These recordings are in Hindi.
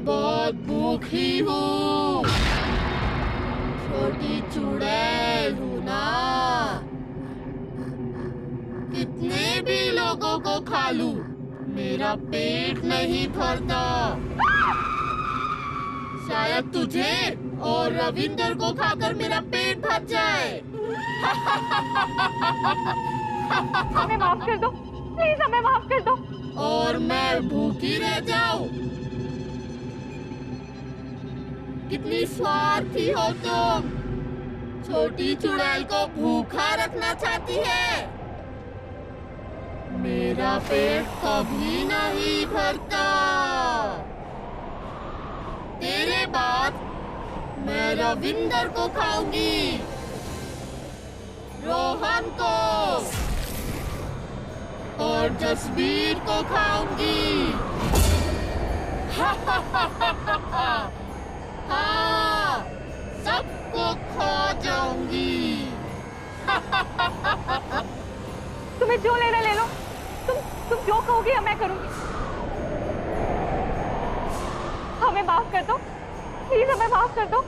मैं बहुत भूखी हूँ। छोटी चुड़ैल हूँ ना, कितने भी लोगों को खा लूं, मेरा पेट नहीं भरता। शायद तुझे और रविंदर को खाकर मेरा पेट भर जाए। हमें माफ कर दो, प्लीज हमें माफ कर दो। और मैं भूखी रह जाऊं। कितनी स्वार्थी हो तुम। छोटी चुड़ैल को भूखा रखना चाहती है। मेरा पेट कभी नहीं भरता। तेरे बाद मैं रविंदर को खाऊंगी, रोहन को और जसबीर को खाऊंगी। हाँ, सबको खा जाऊंगी। तुम्हें जो लेना ले लो, तुम जो कहोगी मैं करूंगी। हमें माफ कर दो, प्लीज हमें माफ कर दो।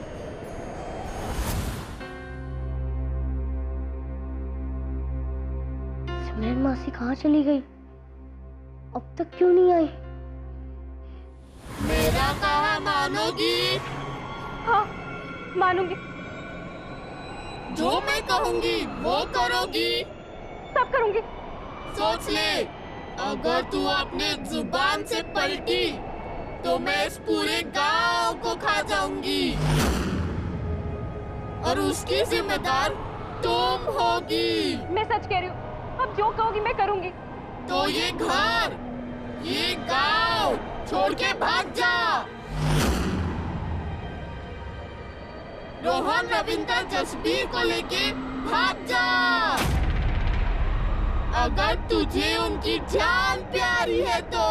सिमरन मासी कहाँ चली गई? अब तक क्यों नहीं आई? मेरा कहा मानोगी? हाँ, मानूंगी। जो मैं कहूंगी वो करोगी? सब करूंगी। सोच ले, अगर तू अपने जुबान से पलटी तो मैं इस पूरे गांव को खा जाऊंगी और उसकी जिम्मेदार तुम होगी। मैं सच कह रही हूँ, अब जो कहोगी मैं करूंगी। तो ये घर, ये गांव छोड़ के भाग जा। रोहन, रविंदर, जसबीर को लेके भाग जा। अगर तुझे उनकी जान प्यारी है तो।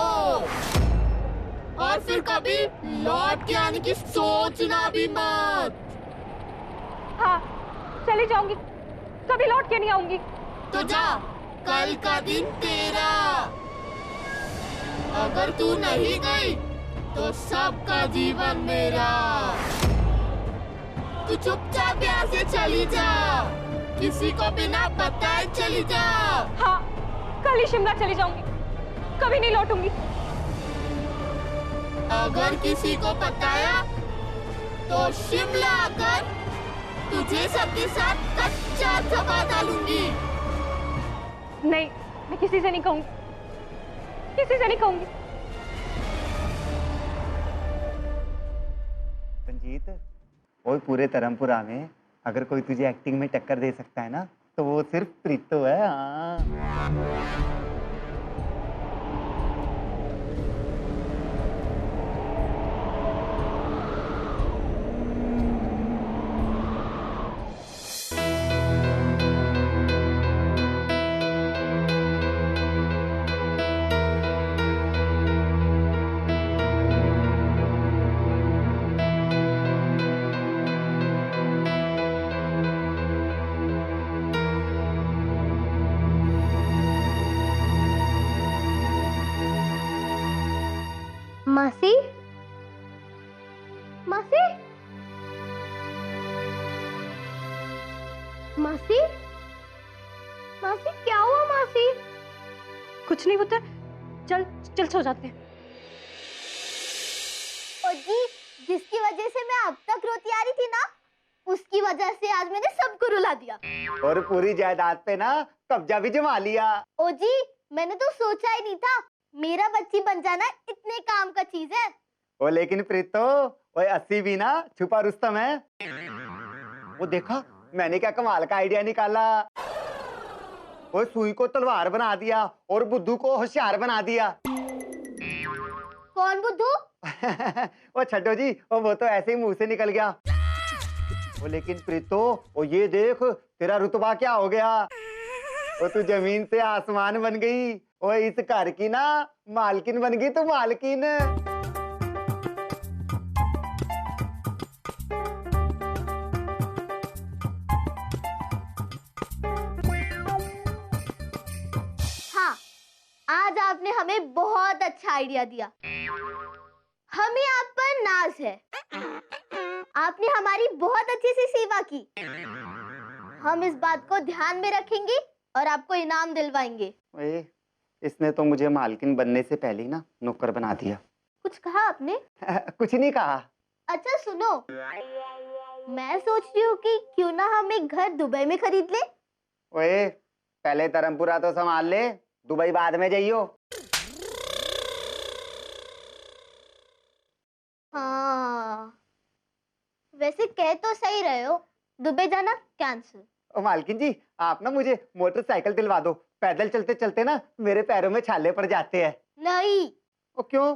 और फिर कभी लौट के आने की सोचना भी मत। हाँ, चली जाऊंगी, कभी लौट के नहीं आऊंगी। तो जा, कल का दिन तेरा। अगर तू नहीं गई तो सबका जीवन मेरा। तू चुपचाप यहाँ से चली जा, किसी को बिना बताए चली जा। हाँ, कल ही शिमला चली जाऊंगी, कभी नहीं लौटूंगी। अगर किसी को बताया तो शिमला आकर तुझे सबके साथ कच्चा धबा डालूंगी। नहीं, मैं किसी से नहीं कहूंगी, किसी से नहीं कहूंगी। रंजीत, और पूरे धर्मपुरा में अगर कोई तुझे एक्टिंग में टक्कर दे सकता है ना, तो वो सिर्फ प्रीतो है। हाँ। मासी, मासी, मासी, मासी, क्या हुआ मासी? कुछ नहीं होता, चल चल सो जाते हैं। ओ जी, जिसकी वजह से मैं अब तक रोती आ रही थी ना, उसकी वजह से आज मैंने सबको रुला दिया और पूरी जायदाद पे ना कब्जा भी जमा लिया। ओ जी, मैंने तो सोचा ही नहीं था मेरा बच्ची बन जाना इतने काम का चीज है। ओ लेकिन प्रीतो, वो 80 भी ना छुपा रुस्तम है। वो देखा, मैंने क्या कमाल का आइडिया निकाला। वो सुई को तलवार बना दिया और बुद्धू को होशियार बना दिया। कौन बुद्धू? वो छड्डो जी, वो तो ऐसे ही मुंह से निकल गया। वो लेकिन प्रीतो, वो ये देख, तेरा रुतबा क्या हो गया। वो तू जमीन से आसमान बन गई। वो इस घर की ना मालकिन बन गई, तू मालकिन। हाँ, आज आपने हमें बहुत अच्छा आइडिया दिया। हमें आप पर नाज है। आपने हमारी बहुत अच्छी सी सेवा की। हम इस बात को ध्यान में रखेंगे और आपको इनाम दिलवाएंगे। ओए, इसने तो मुझे मालकिन बनने से पहले ही ना नौकर बना दिया। कुछ कहा आपने? कुछ नहीं कहा। अच्छा सुनो, मैं सोच रही हूँ कि क्यों ना हम एक घर दुबई में खरीद ले। ओए, पहले धर्मपुरा तो संभाल ले, दुबई बाद में जाइयो। हाँ, वैसे कह तो सही रहे हो, दुबई जाना कैंसिल। ओ मालकिन जी, आप ना मुझे मोटरसाइकिल दिलवा दो। पैदल चलते चलते ना मेरे पैरों में छाले पड़ जाते हैं। नहीं। ओ क्यों?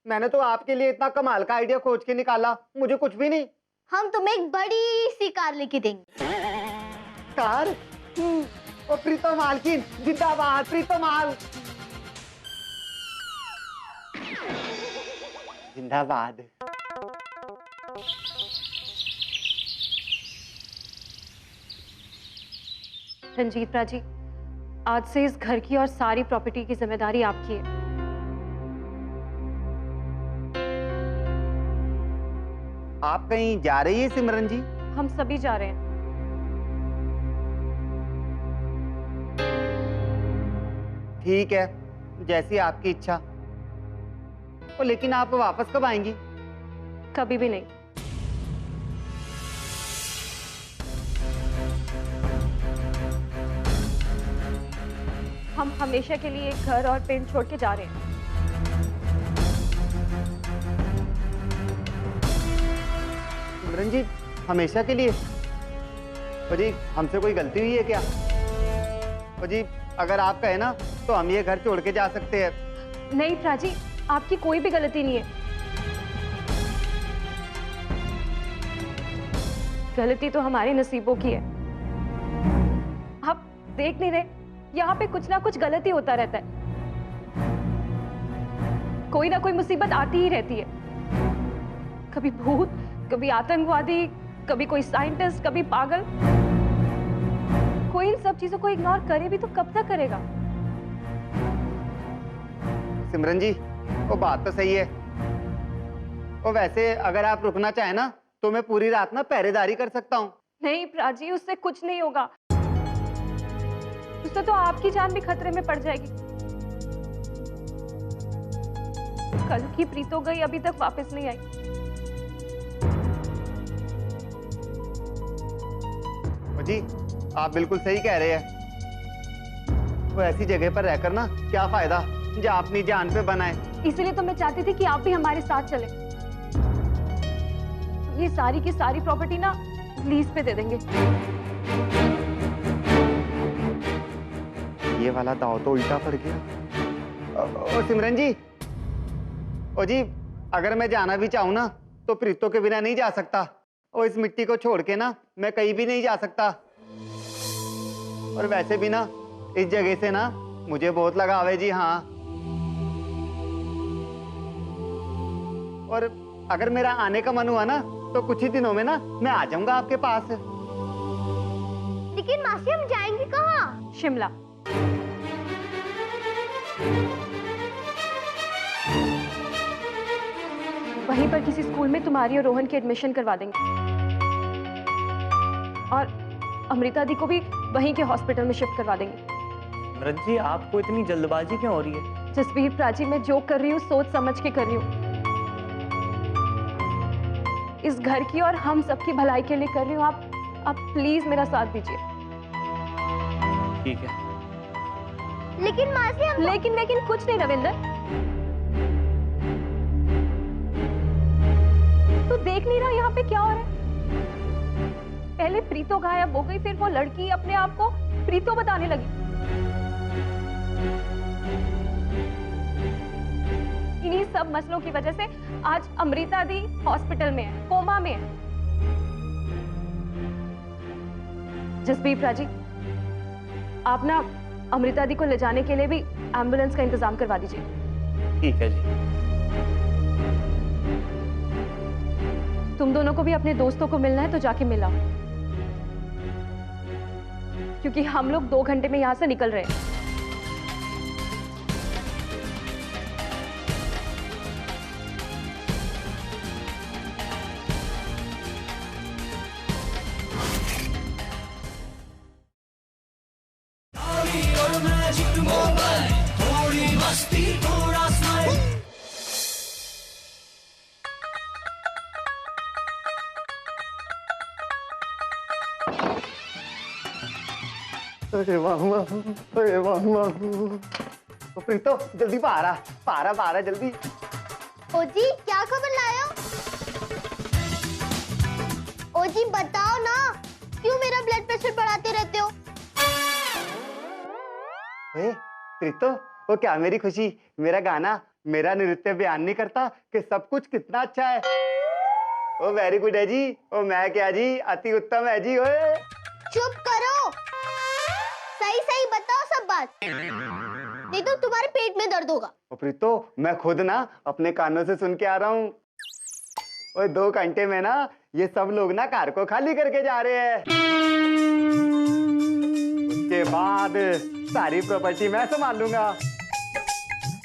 मैंने तो आपके लिए इतना कमाल का आइडिया खोज के निकाला, मुझे कुछ भी नहीं। हम तुम्हें एक बड़ी सी कार लेके देंगे। कार? ओ प्रीतो मालकिन जिंदाबाद, प्रीतो माल जिंदाबाद। रंजीत राजी, आज से इस घर की और सारी प्रॉपर्टी की जिम्मेदारी आपकी है। आप कहीं जा रही है सिमरन जी? हम सभी जा रहे हैं। ठीक है, जैसी आपकी इच्छा। ओ लेकिन आप वापस कब आएंगी? कभी भी नहीं। हम हमेशा के लिए एक घर और पिंड छोड़ के जा रहे हैं। सिमरन जी, हमेशा के लिए? ओ जी, हमसे कोई गलती हुई है क्या? ओ जी, अगर आप कहे ना तो हम ये घर छोड़ के जा सकते हैं। नहीं प्राची, आपकी कोई भी गलती नहीं है। गलती तो हमारे नसीबों की है। आप देख नहीं रहे, यहाँ पे कुछ ना कुछ गलती होता रहता है। कोई ना कोई मुसीबत आती ही रहती है। कभी भूत, कभी आतंकवादी, कभी कोई साइंटिस्ट, कभी पागल। कोई इन सब चीजों को इग्नोर करे भी तो कब तक करेगा? सिमरन जी, वो बात तो सही है। वो वैसे अगर आप रुकना चाहें ना तो मैं पूरी रात ना पहरेदारी कर सकता हूँ। नहीं प्राची, उससे कुछ नहीं होगा। उससे तो आपकी जान भी खतरे में पड़ जाएगी। कल की प्रीतो गई, अभी तक वापस नहीं आई। जी, आप बिल्कुल सही कह रहे हैं। वो ऐसी जगह पर रहकर ना क्या फायदा जहाँ अपनी जान पे बनाए। इसीलिए तो मैं चाहती थी कि आप भी हमारे साथ चलें। ये सारी की सारी प्रॉपर्टी ना लीज पे दे देंगे। ये वाला दाव तो उल्टा पड़ गया। ओ सिमरन जी, ओ जी, अगर मैं जाना भी चाहूँ ना तो प्रीतो के बिना नहीं जा सकता। और इस मिट्टी को छोड़ के ना मैं कहीं भी नहीं जा सकता। और वैसे भी ना इस जगह से ना मुझे बहुत लगाव है जी। हाँ, और अगर मेरा आने का मन हुआ ना तो कुछ ही दिनों में ना मैं आ जाऊंगा आपके पास। लेकिन मासी, हम जाएंगे कहाँ? शिमला। वहीं पर किसी स्कूल में तुम्हारी और रोहन की एडमिशन करवा देंगे। और अमृता दी को भी वहीं के हॉस्पिटल में शिफ्ट करवा देंगे। सिमरन जी, आपको इतनी जल्दबाजी क्यों हो रही है? जसबीर प्राची, मैं जो कर रही हूँ सोच समझ के कर रही हूँ। इस घर की और हम सबकी भलाई के लिए कर रही हूँ। आप प्लीज मेरा साथ दीजिए। ठीक है। लेकिन मासी, हम लेकिन कुछ नहीं रविंदर। तू देख नहीं रहा यहाँ पे क्या हो रहा है? पहले प्रीतो गायब हो गई, फिर वो लड़की अपने आप को प्रीतो बताने लगी। इन्हीं सब मसलों की वजह से आज अमृता दी हॉस्पिटल में है, कोमा में है। जसबीर प्राची, आप ना अमृता दी को ले जाने के लिए भी एम्बुलेंस का इंतजाम करवा दीजिए। ठीक है जी। तुम दोनों को भी अपने दोस्तों को मिलना है तो जाके मिला, क्योंकि हम लोग 2 घंटे में यहां से निकल रहे हैं। मस्ती थोड़ा स्माइल। अरे वाह वाह, अरे वाह वाह। प्रीतो जल्दी पारा जल्दी। ओ जी क्या खबर लाए हो? ओ जी बताओ ना, क्यों मेरा ब्लड प्रेशर बढ़ाते रहते हो? प्रीतो वो क्या मेरी खुशी, मेरा गाना, मेरा नृत्य बयान नहीं करता कि सब कुछ कितना अच्छा है। ओ वेरी गुड है जी। ओ मैं क्या जी, अति उत्तम है जी। ओए चुप करो, सही सही बताओ सब बात, नहीं तो तुम्हारे पेट में दर्द होगा। ओ प्रीतो मैं खुद ना अपने कानों से सुन के आ रहा हूँ। ओए 2 घंटे में ना ये सब लोग ना कार को खाली करके जा रहे हैं। उसके बाद सारी प्रॉपर्टी मैं संभाल लूंगा।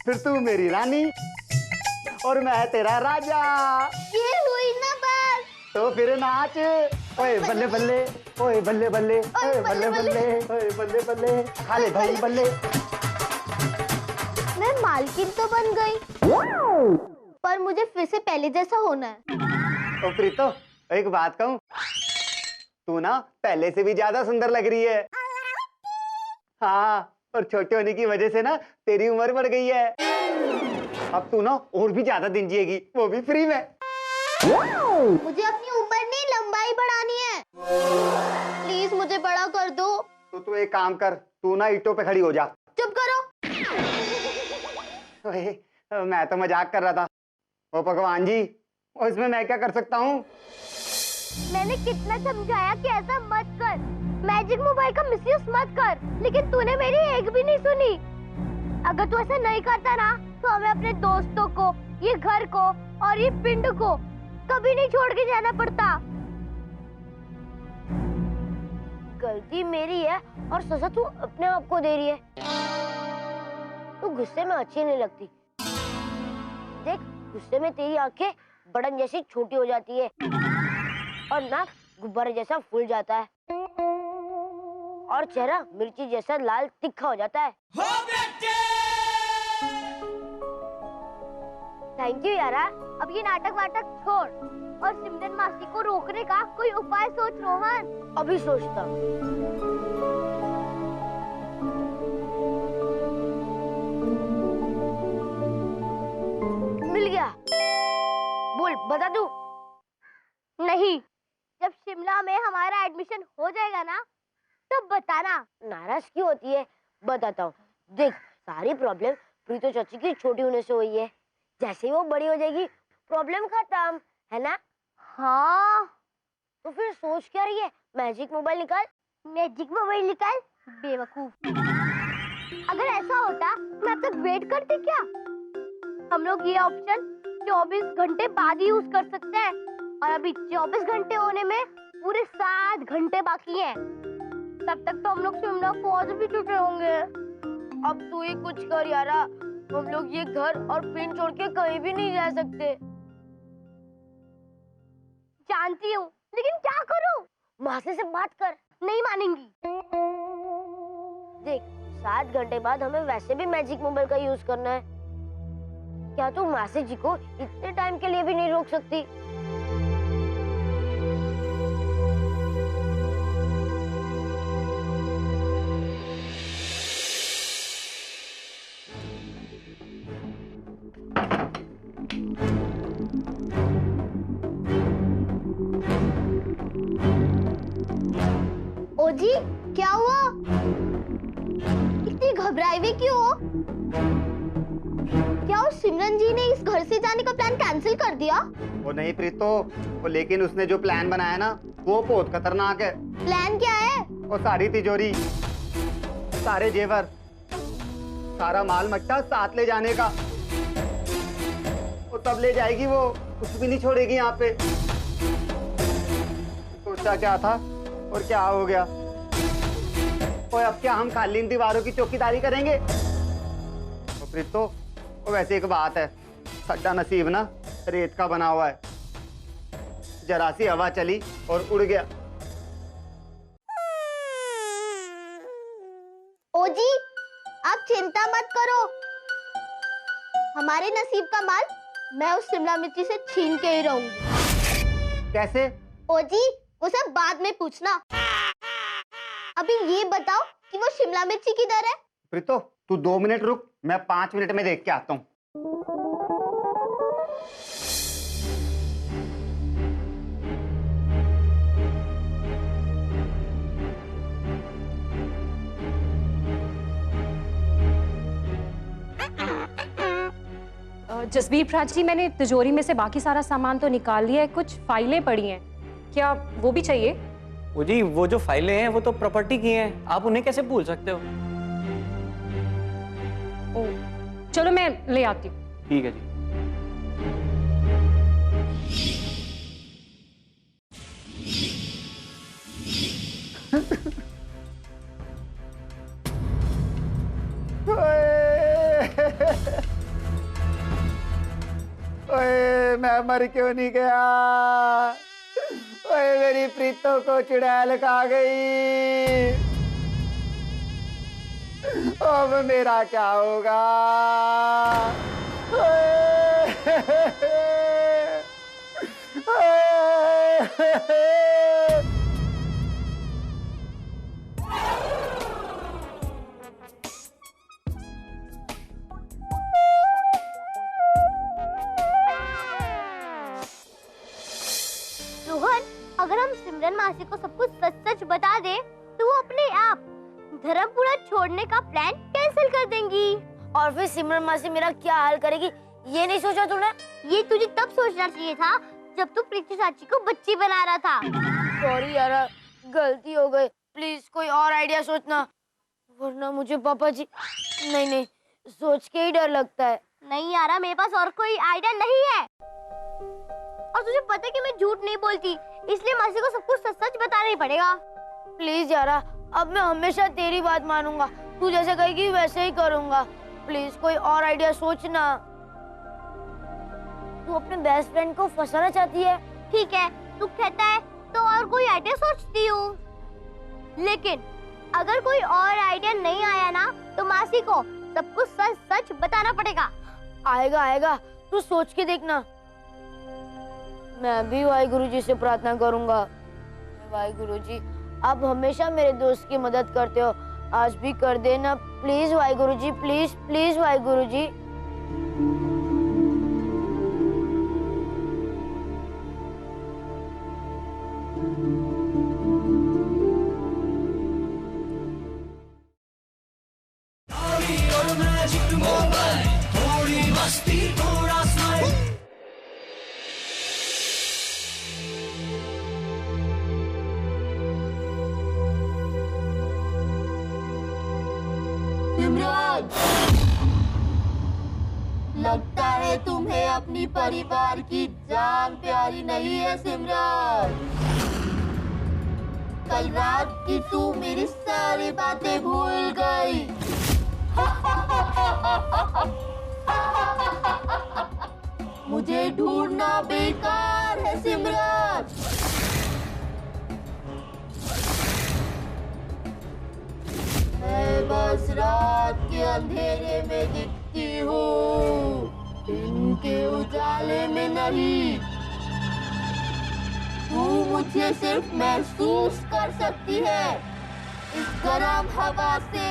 फिर तू मेरी रानी और मैं तेरा राजा। ये हुई ना बात। तो फिर नाच। ओए बल्ले बल्ले, ओए बल्ले बल्ले, ओए बल्ले बल्ले, ओए बल्ले बल्ले, खाले भाई बल्ले। मैं मालकिन तो बन गई, पर मुझे फिर से पहले जैसा होना है। ओ प्रीतो एक बात कहूँ, तू ना पहले से भी ज्यादा सुंदर लग रही है। हाँ, और छोटे होने की वजह से ना तेरी उम्र बढ़ गई है। अब तू ना और भी ज्यादा दिन जिएगी, वो भी फ्री में। मुझे अपनी उम्र नहीं लंबाई बढ़ानी है। प्लीज मुझे बड़ा कर दो। तो तू एक काम कर, तू ना ईंटों पे खड़ी हो जा। चुप करो। ओए, मैं तो मजाक कर रहा था। ओ भगवान जी, और इसमें मैं क्या कर सकता हूँ? मैंने कितना समझाया कि ऐसा मत कर, मैजिक मोबाइल का मिसयूज मत कर, लेकिन तूने मेरी एक भी नहीं सुनी। अगर तू ऐसा नहीं करता ना, तो हमें अपने दोस्तों को, ये घर को और ये पिंड को कभी नहीं छोड़ के जाना पड़ता। गलती मेरी है और सजा तू अपने आप को दे रही है। तू गुस्से में अच्छी नहीं लगती। देख, गुस्से में तेरी आंखें बड़न जैसी छोटी हो जाती है और नाक गुब्बारे जैसा फूल जाता है और चेहरा मिर्ची जैसा लाल तिखा हो जाता है। थैंक यू यारा। अब ये नाटक वाटक छोड़ और सिमरन मासी को रोकने का कोई उपाय सोच रोहन। अभी सोचता हूँ। मिल गया। बोल, बता दूं? नहीं, जब शिमला में हमारा एडमिशन हो जाएगा ना, तब बताना। नाराज क्यों होती है? बताता हूँ। देख, सारी प्रॉब्लम प्रीतो चाची की छोटी होने से हुई है। जैसे ही वो बड़ी हो जाएगी, प्रॉब्लम खत्म, है ना? हाँ। तो फिर सोच क्या रही है? मैजिक मोबाइल निकाल। मैजिक मोबाइल निकाल, बेवकूफ। अगर ऐसा होता, मैं अब तक वेट करती क्या? हम लोग ये ऑप्शन 24 घंटे बाद ही यूज कर सकते हैं और अभी 24 घंटे होने में पूरे 7 घंटे बाकी हैं। तब तक तो हम लोग शिमला पहुंच भी चुके होंगे। अब तू ही कुछ कर यारा, हम लोग ये घर और पिन छोड़ के कहीं भी नहीं जा सकते। जानती हूँ, लेकिन क्या करूँ? मासी से बात कर। नहीं मानेंगी। देख, 7 घंटे बाद हमें वैसे भी मैजिक मोबाइल का यूज करना है। क्या तू मासी जी को इतने टाइम के लिए भी नहीं रोक सकती? ओ जी, क्या हुआ? इतनी घबराई हुई क्यों हो? क्या उस सिमरन जी ने इस घर से जाने का प्लान कैंसिल कर दिया? वो नहीं प्रीतो, वो लेकिन उसने जो प्लान बनाया ना, वो बहुत खतरनाक है। प्लान क्या है? वो सारी तिजोरी, सारे जेवर, सारा माल मट्टा साथ ले जाने का। वो तब ले जाएगी, वो कुछ भी नहीं छोड़ेगी यहाँ पे। सोचा क्या था और क्या हो गया। और अब क्या हम खाली इन दीवारों की चौकीदारी करेंगे? तो प्रीतो, वो वैसे एक बात है, सड्डा नसीब ना रेत का बना हुआ है। जरा सी हवा चली और उड़ गया। ओ जी, आप चिंता मत करो, हमारे नसीब का माल मैं उस शिमला मिर्ची से छीन के ही रहूंगी। कैसे? ओ जी, वो सब बाद में पूछना। अभी ये बताओ कि वो शिमला मिर्ची किधर है? प्रीतो तू 2 मिनट रुक, मैं 5 मिनट में देख के आता हूँ। जसबीर प्राची जी, मैंने तिजोरी में से बाकी सारा सामान तो निकाल लिया है, कुछ फाइलें पड़ी हैं, क्या वो भी चाहिए? वो जी, वो जो फाइलें हैं वो तो प्रॉपर्टी की हैं, आप उन्हें कैसे भूल सकते हो? ओ, चलो मैं ले आती हूँ। ठीक है जी। ओए, मैं मर क्यों नहीं गया? ओए, मेरी प्रीतो को चुड़ैल खा गई। अब मेरा क्या होगा? रोहन, अगर हम सिमरन मासी को सब कुछ सच सच बता दे तो वो अपने आप धर्मपुरा छोड़ने का प्लान कैंसिल कर देंगी। और फिर सिमरन मासी मेरा क्या हाल करेगी, ये नहीं सोचा तूने? ये तुझे तब सोचना चाहिए था जब तू प्रीति चाची को बच्ची बना रहा था। सॉरी यार, गलती हो गई। प्लीज कोई और आइडिया सोचना, वरना मुझे पापा जी नहीं सोच के ही डर लगता है। नहीं यार, मेरे पास और कोई आइडिया नहीं है। और तुझे पता है कि मैं झूठ नहीं बोलती, इसलिए मासी को सब कुछ सच सच बताना ही पड़ेगा। प्लीज यारा, अब मैं हमेशा तेरी बात मानूंगा, तू जैसे कहेगी वैसे ही करूंगा। प्लीज कोई और आइडिया सोचना। तू अपने बेस्ट फ्रेंड को फंसाना चाहती है, ठीक है, तू कहता है तो और कोई आइडिया सोचती हूँ। लेकिन अगर कोई और आइडिया नहीं आया ना तो मासी को सब कुछ सच सच बताना पड़ेगा। आएगा आएगा, तू सोच के देखना। मैं भी वाहिगुरु जी से प्रार्थना करूंगा। वाहिगुरु जी, आप हमेशा मेरे दोस्त की मदद करते हो, आज भी कर देना please Waheguru ji, please please Waheguru ji. Simran, लगता है तुम्हें अपनी परिवार की जान प्यारी नहीं है सिमरन। कल रात की तू मेरी सारी बातें भूल गई। मुझे ढूंढना बेकार है सिमरन। मैं बस रात के अंधेरे में दिखती हूँ, दिन के उजाले में नहीं। तू मुझे सिर्फ महसूस कर सकती है इस गर्म हवा से।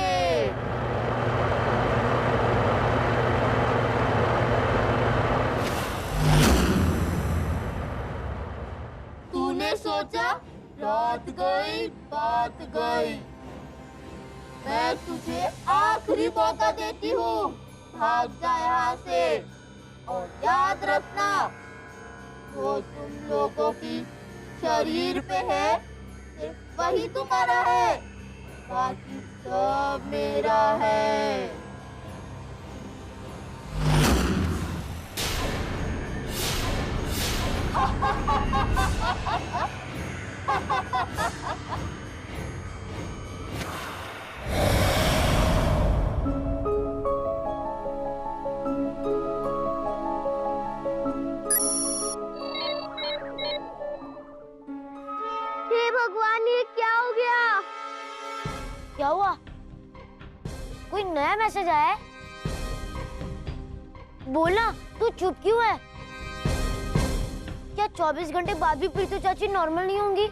तूने सोचा रात गई बात गई, मैं तुझे आखिरी मौका देती हूँ, भाग जा यहाँ से। और याद रखना, वो तुम लोगों की शरीर पे है सिर्फ वही तुम्हारा है, बाकी सब मेरा है। हे भगवान, ये क्या हो गया? क्या हुआ? कोई नया मैसेज आया है? बोलना, तू चुप क्यों है? क्या 24 घंटे बाद भी प्रीतु चाची नॉर्मल नहीं होंगी?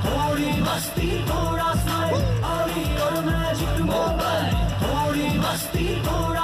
थोड़ी मस्ती थोड़ा स्माइल, और मैजिक मोबाइल, थोड़ी मस्ती थोड़ा